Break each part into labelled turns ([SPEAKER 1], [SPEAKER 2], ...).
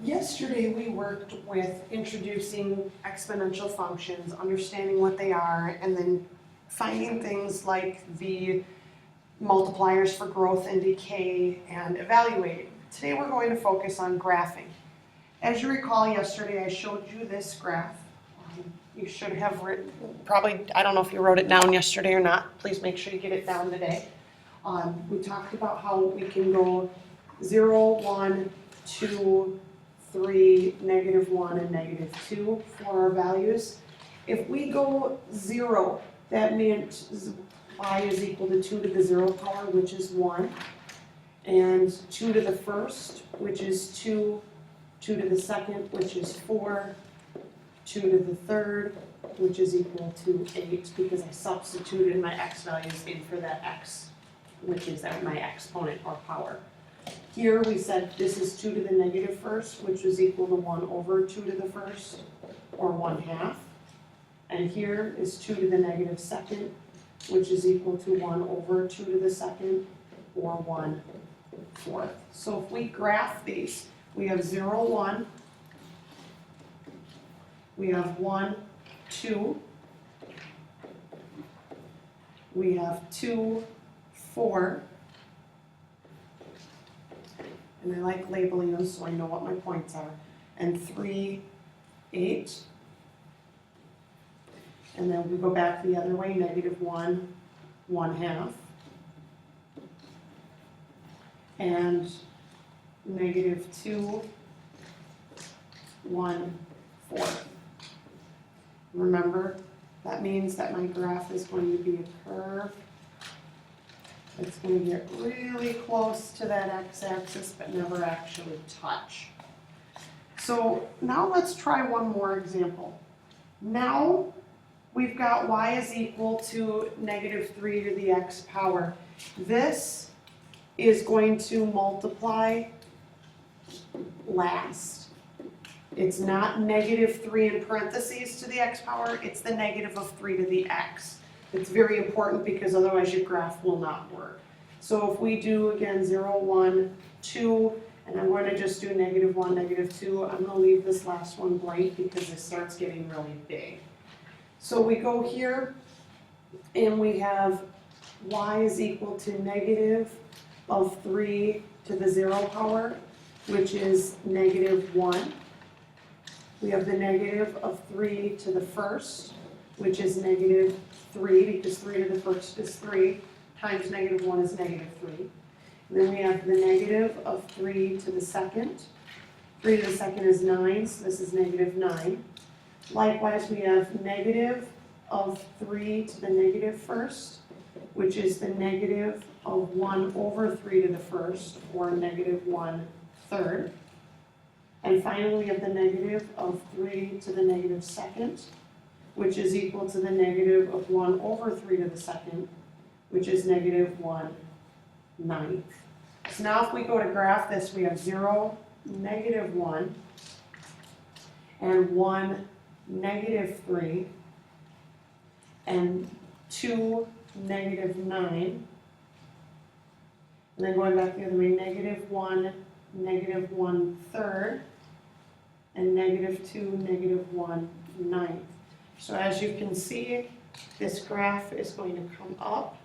[SPEAKER 1] Yesterday we worked with introducing exponential functions, understanding what they are, and then finding things like the multipliers for growth and decay and evaluating. Today we're going to focus on graphing. As you recall, yesterday I showed you this graph. You should have written, probably, I don't know if you wrote it down yesterday or not. Please make sure you get it down today. We talked about how we can go 0, 1, 2, 3, -1, and -2 for our values. If we go 0, that means y is equal to 2 to the 0 power, which is 1, and 2 to the first, which is 2, 2 to the second, which is 4, 2 to the third, which is equal to 8, because I substituted my x values in for that x, which is my exponent or power. Here we said this is 2 to the negative first, which is equal to 1 over 2 to the first, or 1/2. And here is 2 to the negative second, which is equal to 1 over 2 to the second, or 1/4. So if we graph these, we have 0, 1, we have 1, 2, we have 2, 4, and I like labeling them so I know what my points are, and 3, 8, and then we go back the other way, -1, 1/2, and -2, 1/4. Remember, that means that my graph is going to be a curve. It's going to get really close to that x-axis, but never actually touch. So now let's try one more example. Now we've got y is equal to -3 to the x power. This is going to multiply last. It's not -3 in parentheses to the x power, it's the negative of 3 to the x. It's very important because otherwise your graph will not work. So if we do, again, 0, 1, 2, and I'm going to just do -1, -2, I'm going to leave this last one blank because it starts getting really big. So we go here, and we have y is equal to -3 to the 0 power, which is -1. We have the negative of 3 to the first, which is -3, because 3 to the first is 3, times -1 is -3. And then we have the negative of 3 to the second. 3 to the second is 9, so this is -9. Likewise, we have negative of 3 to the negative first, which is the negative of 1 over 3 to the first, or -1/3. And finally, we have the negative of 3 to the negative second, which is equal to the negative of 1 over 3 to the second, which is -1/9. So now if we go to graph this, we have 0, -1, and 1, -3, and 2, -9. And then going back the other way, -1, -1/3, and -2, -1/9. So as you can see, this graph is going to come up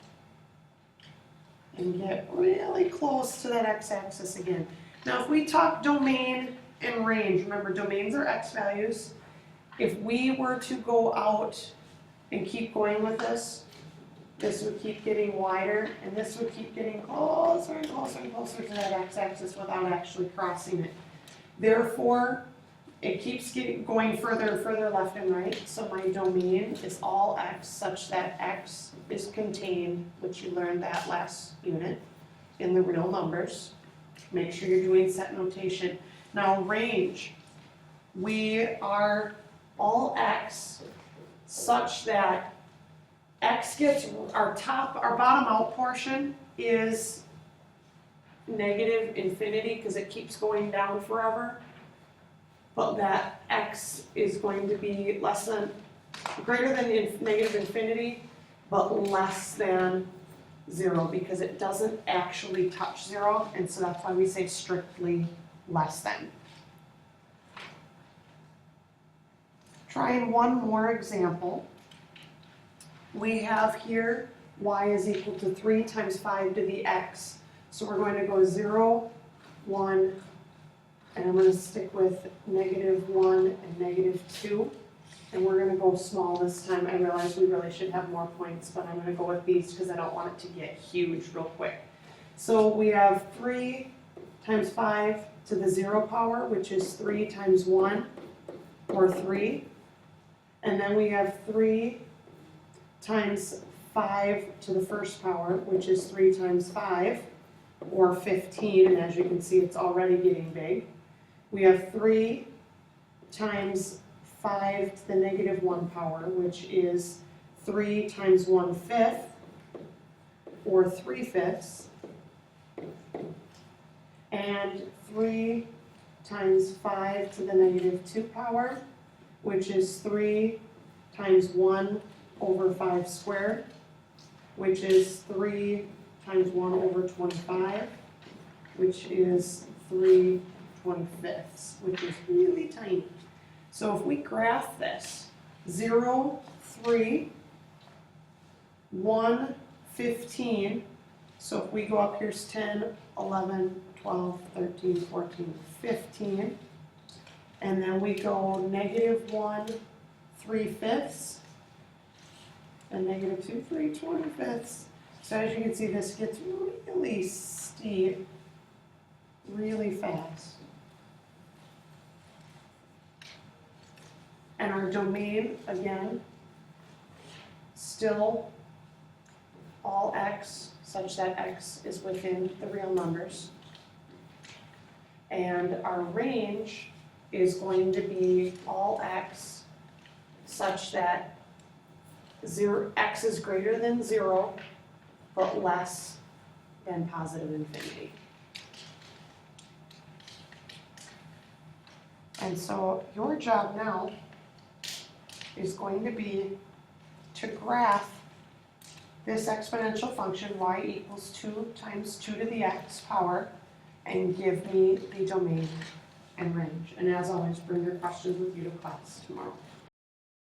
[SPEAKER 1] and get really close to that x-axis again. Now if we talk domain and range, remember domains are x values. If we were to go out and keep going with this, this would keep getting wider, and this would keep getting closer and closer and closer to that x-axis without actually crossing it. Therefore, it keeps going further and further left and right, so my domain is all x, such that x is contained, which you learned that last unit, in the real numbers. Make sure you're doing set notation. Now range, we are all x, such that x gets, our bottom out portion is -infinity, because it keeps going down forever. But that x is going to be greater than -infinity, but less than 0, because it doesn't actually touch 0, and so that's why we say strictly less than. trying one more example. We have here y is equal to 3 times 5 to the x. So we're going to go 0, 1, and I'm going to stick with -1 and -2. And we're going to go small this time. I realize we really should have more points, but I'm going to go with these because I don't want it to get huge real quick. So we have 3 times 5 to the 0 power, which is 3 times 1, or 3. And then we have 3 times 5 to the first power, which is 3 times 5, or 15. And as you can see, it's already getting big. We have 3 times 5 to the -1 power, which is 3 times 1/5, or 3/5. And 3 times 5 to the -2 power, which is 3 times 1 over 5 squared, which is 3 times 1 over 25, which is 3/25, which is really tiny. So if we graph this, 0, 3, 1, 15, so if we go up, here's 10, 11, 12, 13, 14, 15, and then we go -1, 3/5, and -2, 3/25. So as you can see, this gets really steep, really fast. And our domain, again, still all x, such that x is within the real numbers. And our range is going to be all x, such that x is greater than 0, but less than positive infinity. And so your job now is going to be to graph this exponential function, y equals 2 times 2 to the x power, and give me the domain and range. And as always, bring your questions with you to class tomorrow.